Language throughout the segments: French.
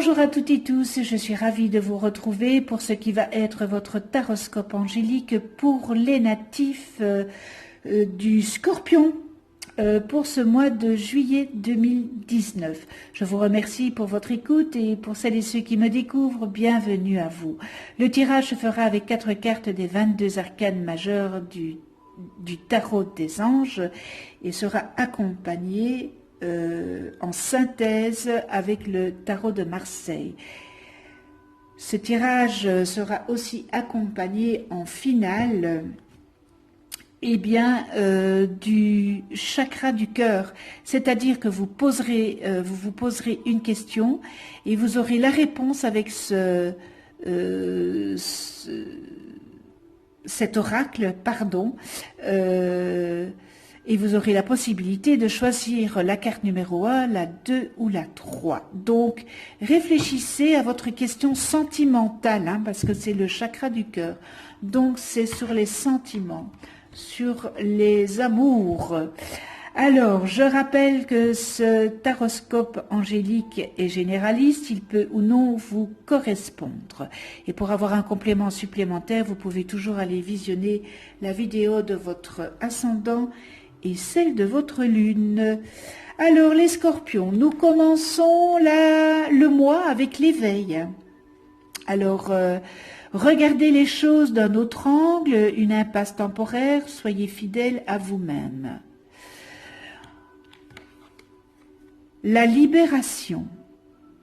Bonjour à toutes et tous, je suis ravie de vous retrouver pour ce qui va être votre taroscope angélique pour les natifs du Scorpion pour ce mois de juillet 2019. Je vous remercie pour votre écoute et pour celles et ceux qui me découvrent, bienvenue à vous. Le tirage se fera avec 4 cartes des 22 arcanes majeures du tarot des anges et sera accompagné en synthèse avec le tarot de Marseille. Ce tirage sera aussi accompagné en finale du chakra du cœur, c'est-à-dire que vous vous poserez une question et vous aurez la réponse avec cet oracle, et vous aurez la possibilité de choisir la carte numéro 1, la 2 ou la 3. Donc, réfléchissez à votre question sentimentale, parce que c'est le chakra du cœur. Donc, c'est sur les sentiments, sur les amours. Alors, je rappelle que ce taroscope angélique est généraliste, il peut ou non vous correspondre. Et pour avoir un complément supplémentaire, vous pouvez toujours aller visionner la vidéo de votre ascendant et celle de votre lune. Alors, les scorpions, nous commençons le mois avec l'éveil. Alors, regardez les choses d'un autre angle, une impasse temporaire, soyez fidèles à vous-même. La libération.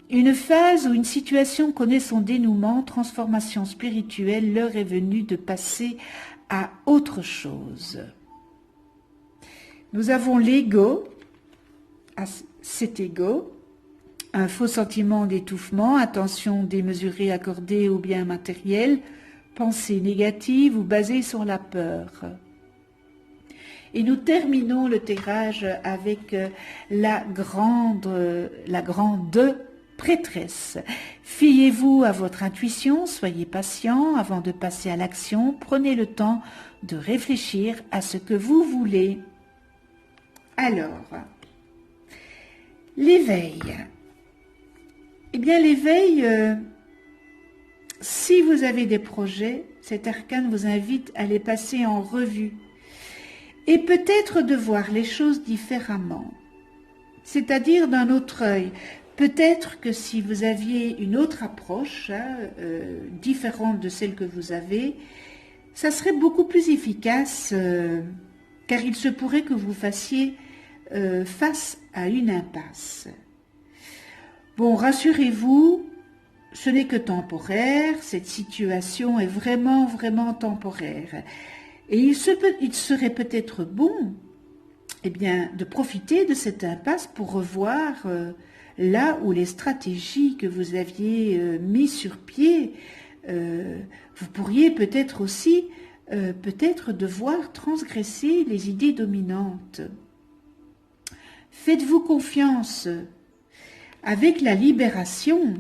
Une phase où une situation connaît son dénouement, transformation spirituelle, l'heure est venue de passer à autre chose. Nous avons l'ego, cet ego, un faux sentiment d'étouffement, attention démesurée accordée aux biens matériels, pensée négative ou basée sur la peur. Et nous terminons le tirage avec la grande prêtresse. Fiez-vous à votre intuition, soyez patient avant de passer à l'action, prenez le temps de réfléchir à ce que vous voulez. Alors, l'éveil. Eh bien, l'éveil, si vous avez des projets, cet arcane vous invite à les passer en revue et peut-être de voir les choses différemment, c'est-à-dire d'un autre œil. Peut-être que si vous aviez une autre approche, différente de celle que vous avez, ça serait beaucoup plus efficace, car il se pourrait que vous fassiez face à une impasse. Bon, rassurez-vous, ce n'est que temporaire, cette situation est vraiment, vraiment temporaire. Et il serait peut-être bon de profiter de cette impasse pour revoir là où les stratégies que vous aviez mises sur pied, vous pourriez peut-être aussi devoir transgresser les idées dominantes. Faites-vous confiance. Avec la libération,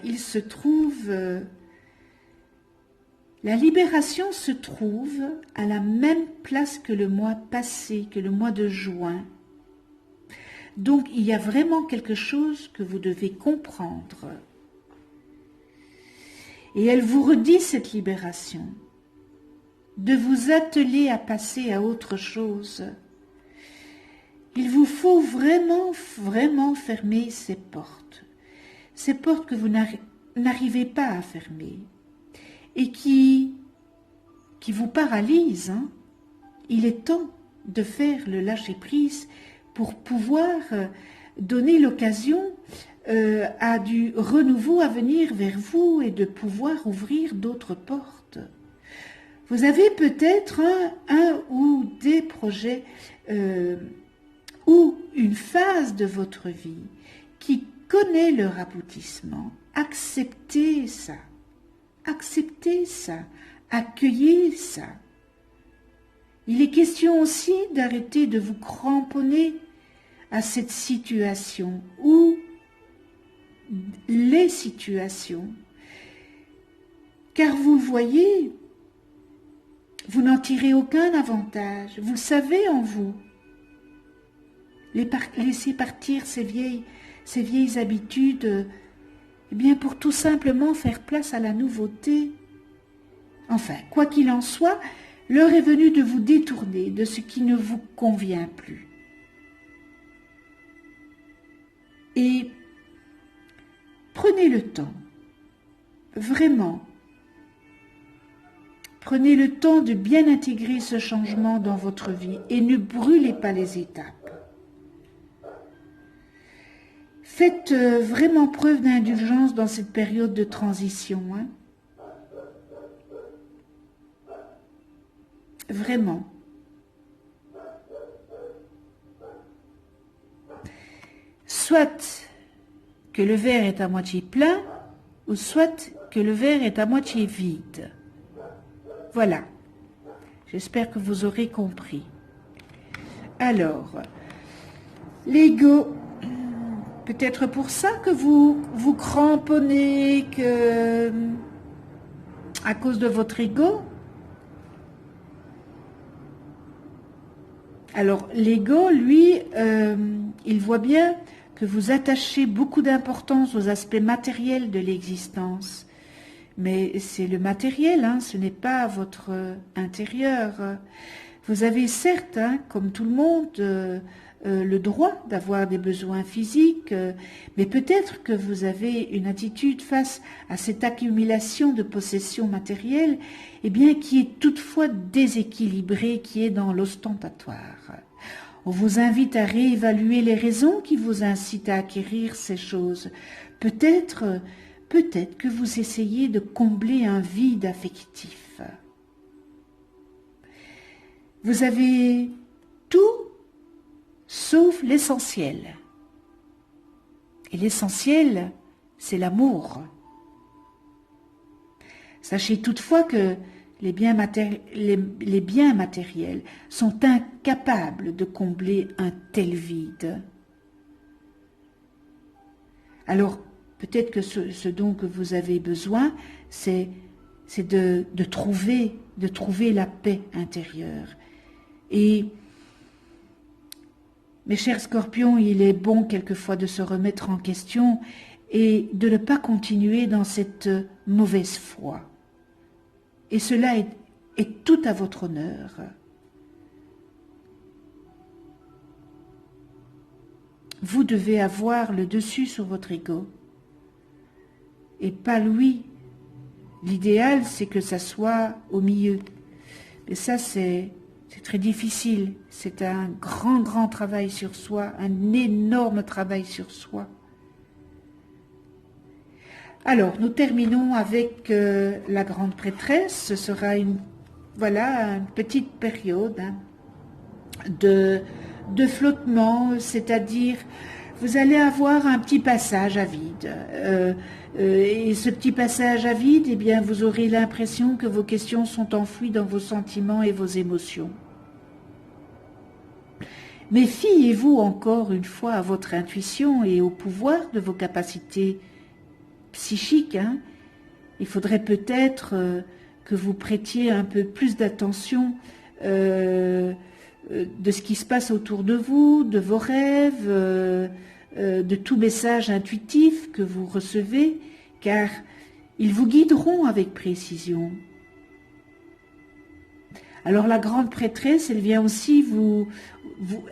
il se trouve... la libération se trouve à la même place que le mois passé, que le mois de juin. Donc, il y a vraiment quelque chose que vous devez comprendre. Et elle vous redit cette libération, de vous atteler à passer à autre chose. Il vous faut vraiment, vraiment fermer ces portes que vous n'arrivez pas à fermer et qui vous paralysent. Il est temps de faire le lâcher-prise pour pouvoir donner l'occasion à du renouveau à venir vers vous et de pouvoir ouvrir d'autres portes. Vous avez peut-être un ou des projets ou une phase de votre vie qui connaît leur aboutissement. Acceptez ça, accueillez ça. Il est question aussi d'arrêter de vous cramponner à cette situation ou les situations, car vous le voyez, vous n'en tirez aucun avantage, vous le savez en vous. Laissez partir ces vieilles habitudes Eh bien, pour tout simplement faire place à la nouveauté. Enfin, quoi qu'il en soit, l'heure est venue de vous détourner de ce qui ne vous convient plus. Et prenez le temps, vraiment, prenez le temps de bien intégrer ce changement dans votre vie et ne brûlez pas les étapes. Faites vraiment preuve d'indulgence dans cette période de transition. Hein. Vraiment. Soit que le verre est à moitié plein, ou soit que le verre est à moitié vide. Voilà. J'espère que vous aurez compris. Alors, l'ego, peut-être pour ça que vous vous cramponnez, que à cause de votre ego. Alors, l'ego, lui, il voit bien que vous attachez beaucoup d'importance aux aspects matériels de l'existence. Mais c'est le matériel, hein, ce n'est pas votre intérieur. Vous avez certes, hein, comme tout le monde, le droit d'avoir des besoins physiques, mais peut-être que vous avez une attitude face à cette accumulation de possessions matérielles, eh bien, qui est toutefois déséquilibrée, qui est dans l'ostentatoire. On vous invite à réévaluer les raisons qui vous incitent à acquérir ces choses. Peut-être que vous essayez de combler un vide affectif. Vous avez tout sauf l'essentiel. Et l'essentiel, c'est l'amour. Sachez toutefois que les biens matériels sont incapables de combler un tel vide. Alors, peut-être que ce dont que vous avez besoin, c'est de trouver la paix intérieure. Et, mes chers scorpions, il est bon quelquefois de se remettre en question et de ne pas continuer dans cette mauvaise foi. Et cela est tout à votre honneur. Vous devez avoir le dessus sur votre ego. Et pas lui. L'idéal, c'est que ça soit au milieu. Mais ça, c'est très difficile. C'est un grand travail sur soi, un énorme travail sur soi. Alors, nous terminons avec la grande prêtresse. Ce sera une petite période de flottement, c'est-à-dire vous allez avoir un petit passage à vide. Et ce petit passage à vide, eh bien, vous aurez l'impression que vos questions sont enfouies dans vos sentiments et vos émotions. Mais fiez-vous encore une fois à votre intuition et au pouvoir de vos capacités psychiques. Hein. Il faudrait peut-être que vous prêtiez un peu plus d'attention de ce qui se passe autour de vous, de vos rêves, de tout message intuitif que vous recevez, car ils vous guideront avec précision. Alors la grande prêtresse, elle vient aussi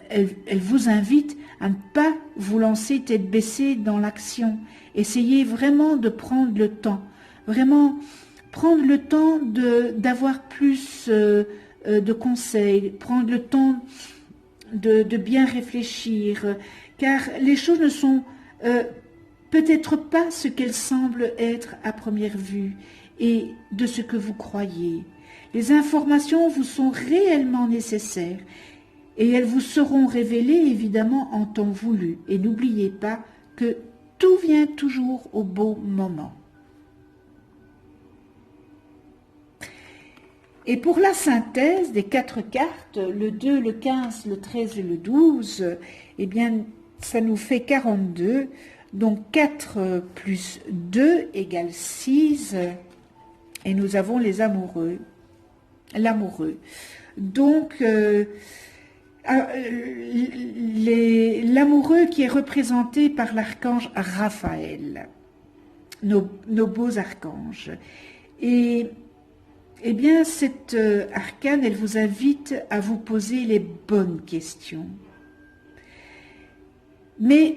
elle vous invite à ne pas vous lancer tête baissée dans l'action. Essayez vraiment de prendre le temps, vraiment prendre le temps d'avoir plus de conseils, prendre le temps de bien réfléchir, car les choses ne sont peut-être pas ce qu'elles semblent être à première vue et de ce que vous croyez. Les informations vous sont réellement nécessaires et elles vous seront révélées évidemment en temps voulu. Et n'oubliez pas que tout vient toujours au bon moment. Et pour la synthèse des 4 cartes, le 2, le 15, le 13 et le 12, eh bien, ça nous fait 42. Donc 4 plus 2 égale 6. Et nous avons les amoureux. L'amoureux. Donc, l'amoureux qui est représenté par l'archange Raphaël. nos beaux archanges. Et eh bien, cette arcane, elle vous invite à vous poser les bonnes questions. Mais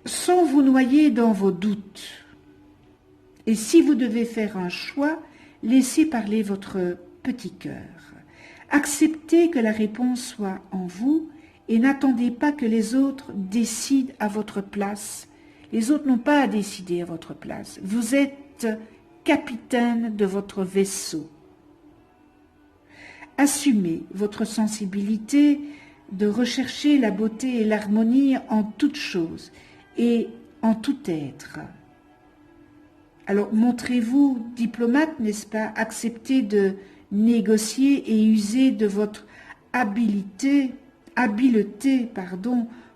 sans vous noyer dans vos doutes. Et si vous devez faire un choix, laissez parler votre petit cœur. Acceptez que la réponse soit en vous et n'attendez pas que les autres décident à votre place. Les autres n'ont pas à décider à votre place. Vous êtes capitaine de votre vaisseau. Assumez votre sensibilité de rechercher la beauté et l'harmonie en toutes choses et en tout être. Alors montrez-vous diplomate, n'est-ce pas? Acceptez de négocier et user de votre habileté,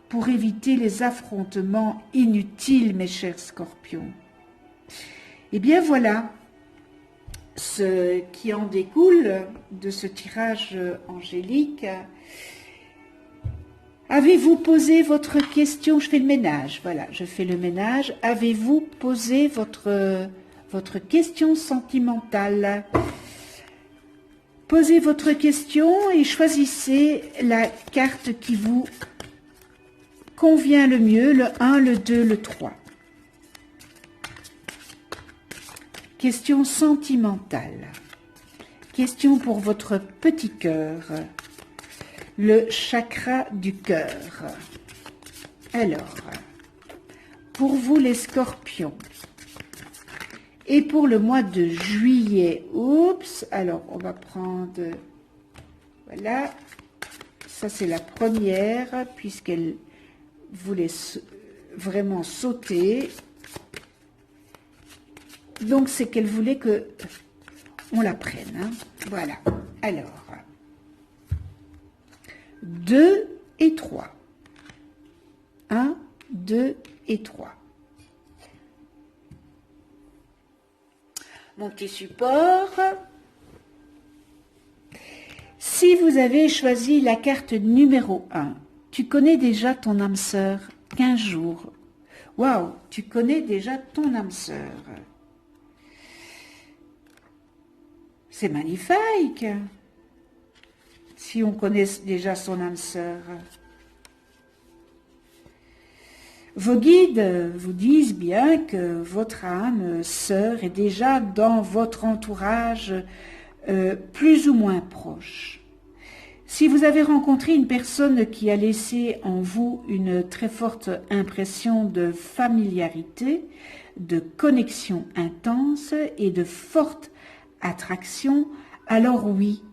pour éviter les affrontements inutiles, mes chers scorpions. Eh bien voilà ce qui en découle de ce tirage angélique. Avez-vous posé votre question? Je fais le ménage, voilà, je fais le ménage. Avez-vous posé votre question sentimentale? Posez votre question et choisissez la carte qui vous convient le mieux, le 1, le 2, le 3. Question sentimentale. Question pour votre petit cœur. Le chakra du cœur. Alors, pour vous les scorpions, et pour le mois de juillet, alors on va prendre, voilà, ça c'est la première, puisqu'elle voulait vraiment sauter, donc c'est qu'elle voulait que on la prenne, hein. Voilà, alors, 2 et 3, 1, 2 et 3. Mon petit support. Si vous avez choisi la carte numéro 1, tu connais déjà ton âme sœur, 15 jours. Waouh, tu connais déjà ton âme sœur. C'est magnifique. Si on connaît déjà son âme sœur. Vos guides vous disent bien que votre âme sœur est déjà dans votre entourage plus ou moins proche. Si vous avez rencontré une personne qui a laissé en vous une très forte impression de familiarité, de connexion intense et de forte attraction, alors oui,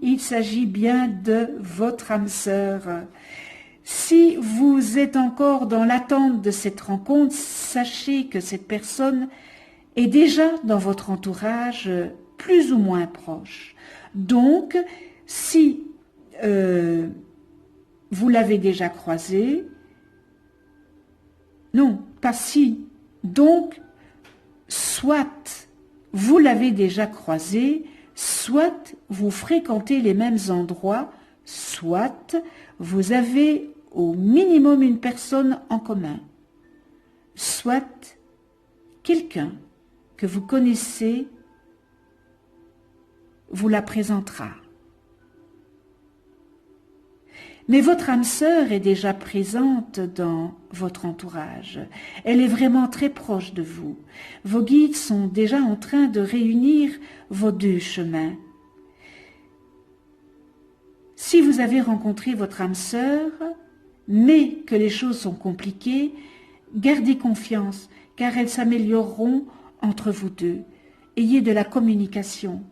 il s'agit bien de votre âme sœur. Si vous êtes encore dans l'attente de cette rencontre, sachez que cette personne est déjà dans votre entourage plus ou moins proche. Donc, si vous l'avez déjà croisée, non, pas si, donc, soit vous l'avez déjà croisée, soit vous fréquentez les mêmes endroits, soit vous avez au minimum une personne en commun, soit quelqu'un que vous connaissez vous la présentera. Mais votre âme sœur est déjà présente dans votre entourage. Elle est vraiment très proche de vous. Vos guides sont déjà en train de réunir vos deux chemins. Si vous avez rencontré votre âme sœur, mais que les choses sont compliquées, gardez confiance, car elles s'amélioreront entre vous deux. Ayez de la communication.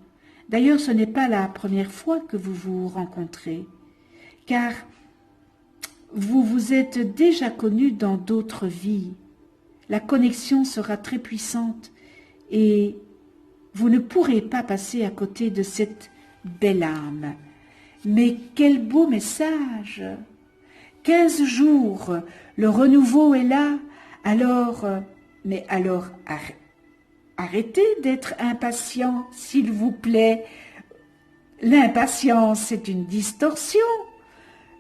D'ailleurs, ce n'est pas la première fois que vous vous rencontrez, car vous vous êtes déjà connus dans d'autres vies. La connexion sera très puissante et vous ne pourrez pas passer à côté de cette belle âme. Mais quel beau message! 15 jours, le renouveau est là, alors arrêtez d'être impatient, s'il vous plaît. L'impatience, c'est une distorsion,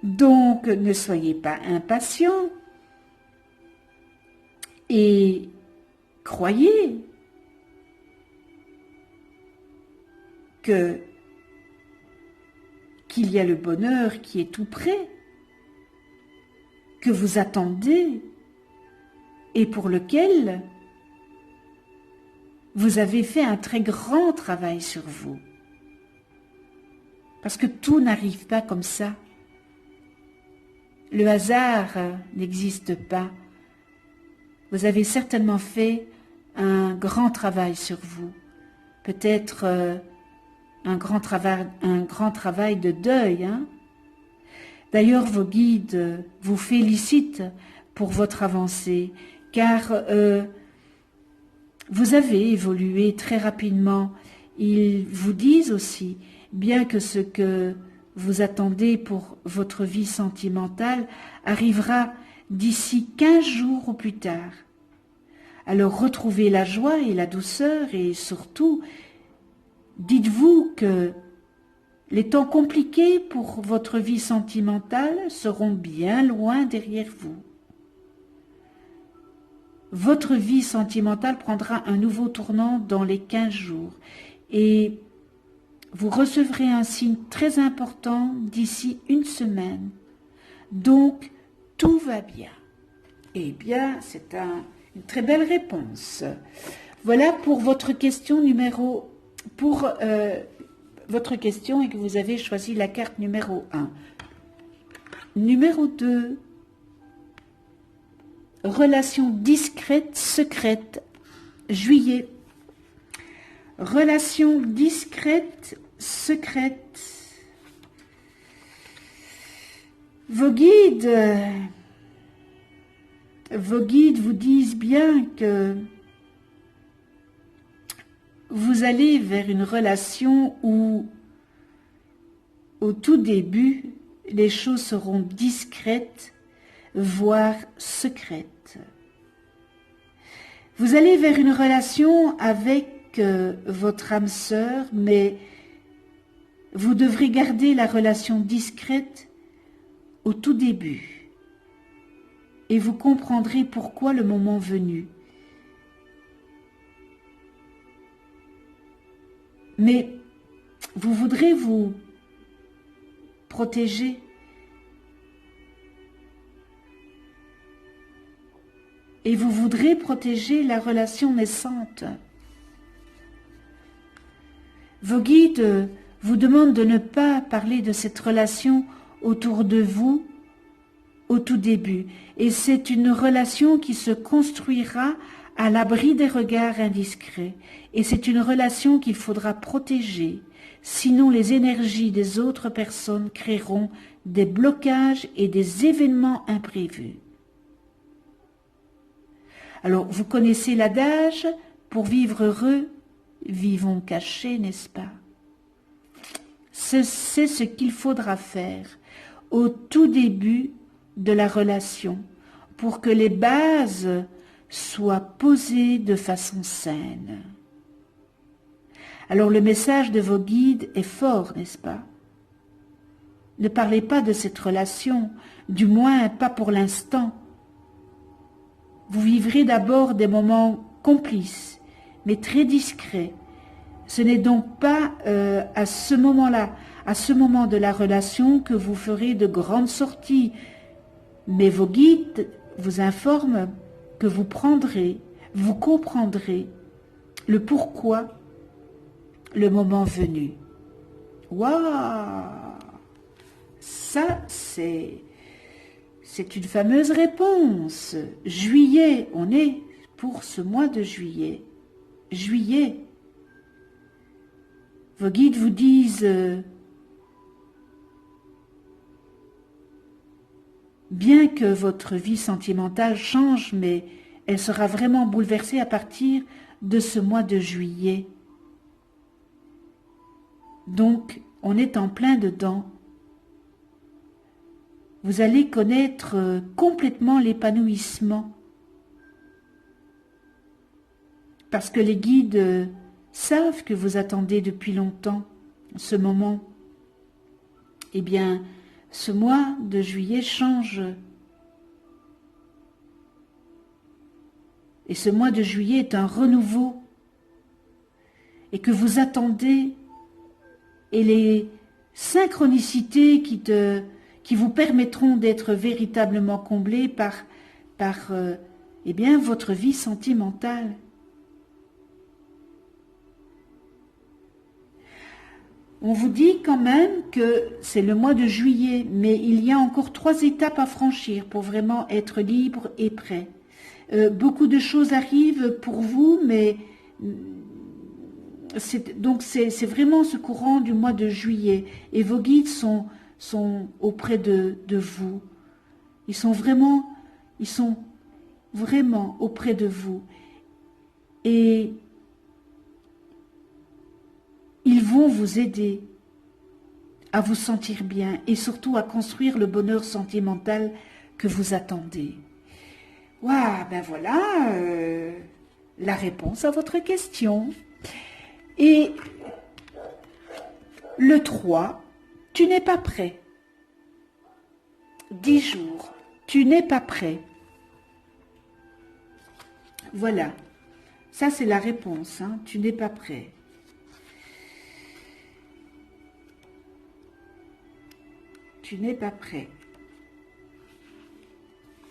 donc ne soyez pas impatient. Et croyez qu'il y a le bonheur qui est tout près, que vous attendez et pour lequel vous avez fait un très grand travail sur vous. Parce que tout n'arrive pas comme ça. Le hasard n'existe pas. Vous avez certainement fait un grand travail sur vous. Peut-être un grand travail de deuil. D'ailleurs, vos guides vous félicitent pour votre avancée, car vous avez évolué très rapidement. Ils vous disent aussi, bien que ce que vous attendez pour votre vie sentimentale arrivera d'ici 15 jours ou plus tard. Alors retrouvez la joie et la douceur et surtout, dites-vous que les temps compliqués pour votre vie sentimentale seront bien loin derrière vous. Votre vie sentimentale prendra un nouveau tournant dans les 15 jours et vous recevrez un signe très important d'ici une semaine. Donc, tout va bien. Eh bien, c'est une très belle réponse. Voilà pour votre question votre question et que vous avez choisi la carte numéro 1. Numéro 2. Relation discrète, secrète, juillet. Relation discrète, secrète. Vos guides vous disent bien que vous allez vers une relation où, au tout début, les choses seront discrètes, voire secrètes. Vous allez vers une relation avec votre âme sœur, mais vous devrez garder la relation discrète au tout début. Et vous comprendrez pourquoi le moment venu. Mais vous voudrez vous protéger. Et vous voudrez protéger la relation naissante. Vos guides vous demandent de ne pas parler de cette relation autour de vous au tout début. Et c'est une relation qui se construira à l'abri des regards indiscrets. Et c'est une relation qu'il faudra protéger. Sinon, les énergies des autres personnes créeront des blocages et des événements imprévus. Alors, vous connaissez l'adage, pour vivre heureux, vivons cachés, n'est-ce pas? C'est ce qu'il faudra faire au tout début de la relation pour que les bases soient posées de façon saine. Alors le message de vos guides est fort, n'est-ce pas? Ne parlez pas de cette relation, du moins pas pour l'instant. Vous vivrez d'abord des moments complices, mais très discrets. Ce n'est donc pas à ce moment-là, à ce moment de la relation que vous ferez de grandes sorties, mais vos guides vous informent que vous comprendrez le pourquoi le moment venu. Waouh! Ça, c'est une fameuse réponse. Juillet, on est pour ce mois de juillet. Juillet. Vos guides vous disent bien que votre vie sentimentale change, mais elle sera vraiment bouleversée à partir de ce mois de juillet. Donc, on est en plein dedans. Vous allez connaître complètement l'épanouissement. Parce que les guides savent que vous attendez depuis longtemps ce moment. Eh bien, ce mois de juillet change. Et ce mois de juillet est un renouveau. Et que vous attendez. Et les synchronicités qui vous permettront d'être véritablement comblés par eh bien, votre vie sentimentale. On vous dit quand même que c'est le mois de juillet, mais il y a encore 3 étapes à franchir pour vraiment être libre et prêt. Beaucoup de choses arrivent pour vous, mais c'est vraiment ce courant du mois de juillet. Et vos guides sont auprès de vous. Ils sont vraiment auprès de vous. Et ils vont vous aider à vous sentir bien et surtout à construire le bonheur sentimental que vous attendez. Waouh, ben voilà la réponse à votre question. Et le 3, tu n'es pas prêt. 10 jours, tu n'es pas prêt. Voilà, ça c'est la réponse, hein. Tu n'es pas prêt. Tu n'es pas prêt.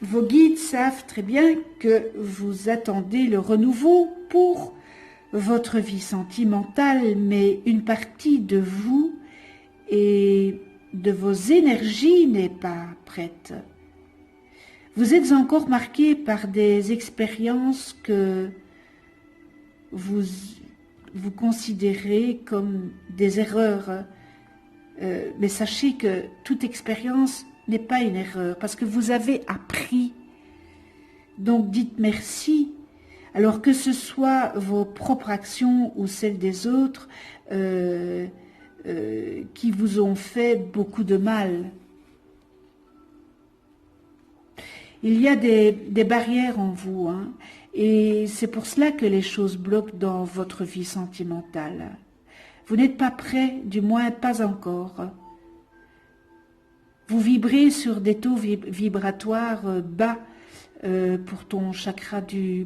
Vos guides savent très bien que vous attendez le renouveau pour votre vie sentimentale, mais une partie de vous et de vos énergies n'est pas prête. Vous êtes encore marqué par des expériences que vous considérez comme des erreurs. Mais sachez que toute expérience n'est pas une erreur, parce que vous avez appris. Donc dites merci. Alors que ce soit vos propres actions ou celles des autres qui vous ont fait beaucoup de mal. Il y a des barrières en vous, hein, et c'est pour cela que les choses bloquent dans votre vie sentimentale. Vous n'êtes pas prêt, du moins pas encore. Vous vibrez sur des taux vibratoires bas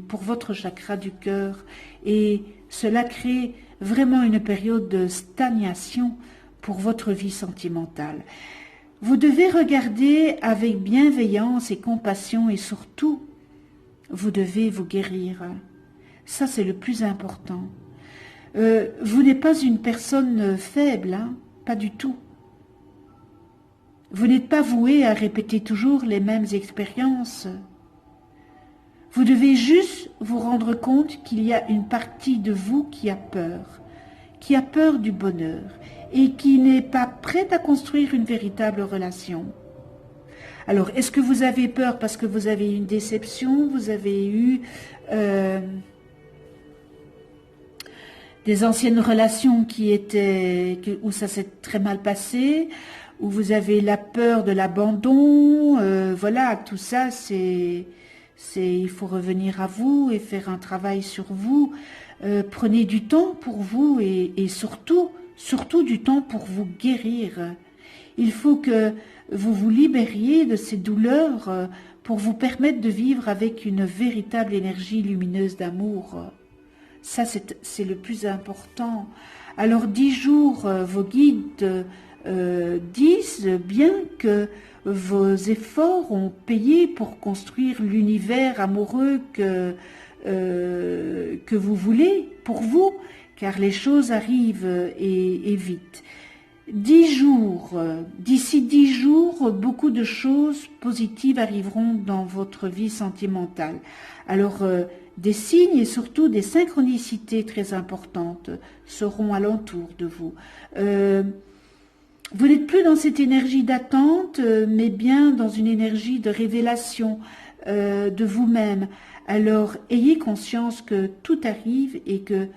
pour votre chakra du cœur, et cela crée vraiment une période de stagnation pour votre vie sentimentale. Vous devez regarder avec bienveillance et compassion, et surtout, vous devez vous guérir. Ça, c'est le plus important. Vous n'êtes pas une personne faible, hein, pas du tout. Vous n'êtes pas voué à répéter toujours les mêmes expériences. Vous devez juste vous rendre compte qu'il y a une partie de vous qui a peur du bonheur et qui n'est pas prête à construire une véritable relation. Alors, est-ce que vous avez peur parce que vous avez eu une déception, vous avez eu des anciennes relations où ça s'est très mal passé, où vous avez la peur de l'abandon, voilà, tout ça, il faut revenir à vous et faire un travail sur vous. Prenez du temps pour vous et surtout du temps pour vous guérir. Il faut que vous vous libériez de ces douleurs pour vous permettre de vivre avec une véritable énergie lumineuse d'amour. Ça, c'est le plus important. Alors, 10 jours, vos guides disent bien que vos efforts ont payé pour construire l'univers amoureux que vous voulez pour vous, car les choses arrivent et vite. 10 jours, d'ici 10 jours, beaucoup de choses positives arriveront dans votre vie sentimentale. Alors, des signes et surtout des synchronicités très importantes seront alentour de vous. Vous n'êtes plus dans cette énergie d'attente, mais bien dans une énergie de révélation de vous-même. Alors, ayez conscience que tout arrive et que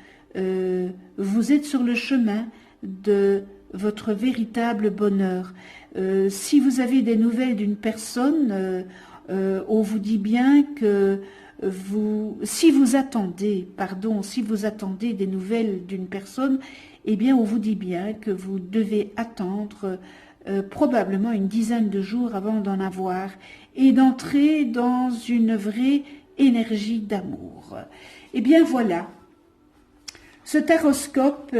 vous êtes sur le chemin de votre véritable bonheur. Si vous avez des nouvelles d'une personne, on vous dit bien que si vous attendez des nouvelles d'une personne, eh bien on vous dit bien que vous devez attendre probablement une dizaine de jours avant d'en avoir et d'entrer dans une vraie énergie d'amour. Eh bien voilà, ce taroscope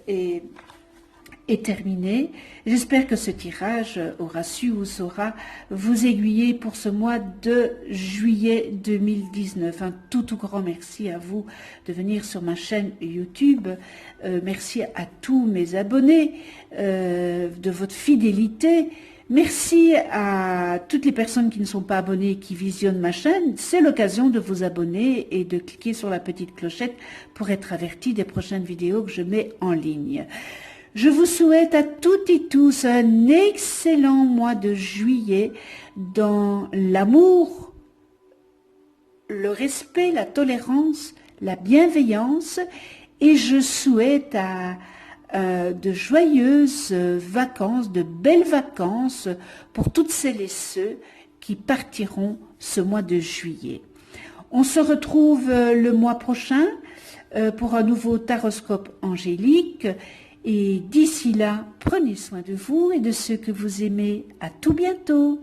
est terminé. J'espère que ce tirage aura su ou saura vous aiguiller pour ce mois de juillet 2019. Un tout grand merci à vous de venir sur ma chaîne YouTube. Merci à tous mes abonnés de votre fidélité. Merci à toutes les personnes qui ne sont pas abonnées et qui visionnent ma chaîne. C'est l'occasion de vous abonner et de cliquer sur la petite clochette pour être averti des prochaines vidéos que je mets en ligne. Je vous souhaite à toutes et tous un excellent mois de juillet dans l'amour, le respect, la tolérance, la bienveillance, et je souhaite de joyeuses vacances, de belles vacances pour toutes celles et ceux qui partiront ce mois de juillet. On se retrouve le mois prochain pour un nouveau taroscope angélique. Et d'ici là, prenez soin de vous et de ceux que vous aimez. À tout bientôt.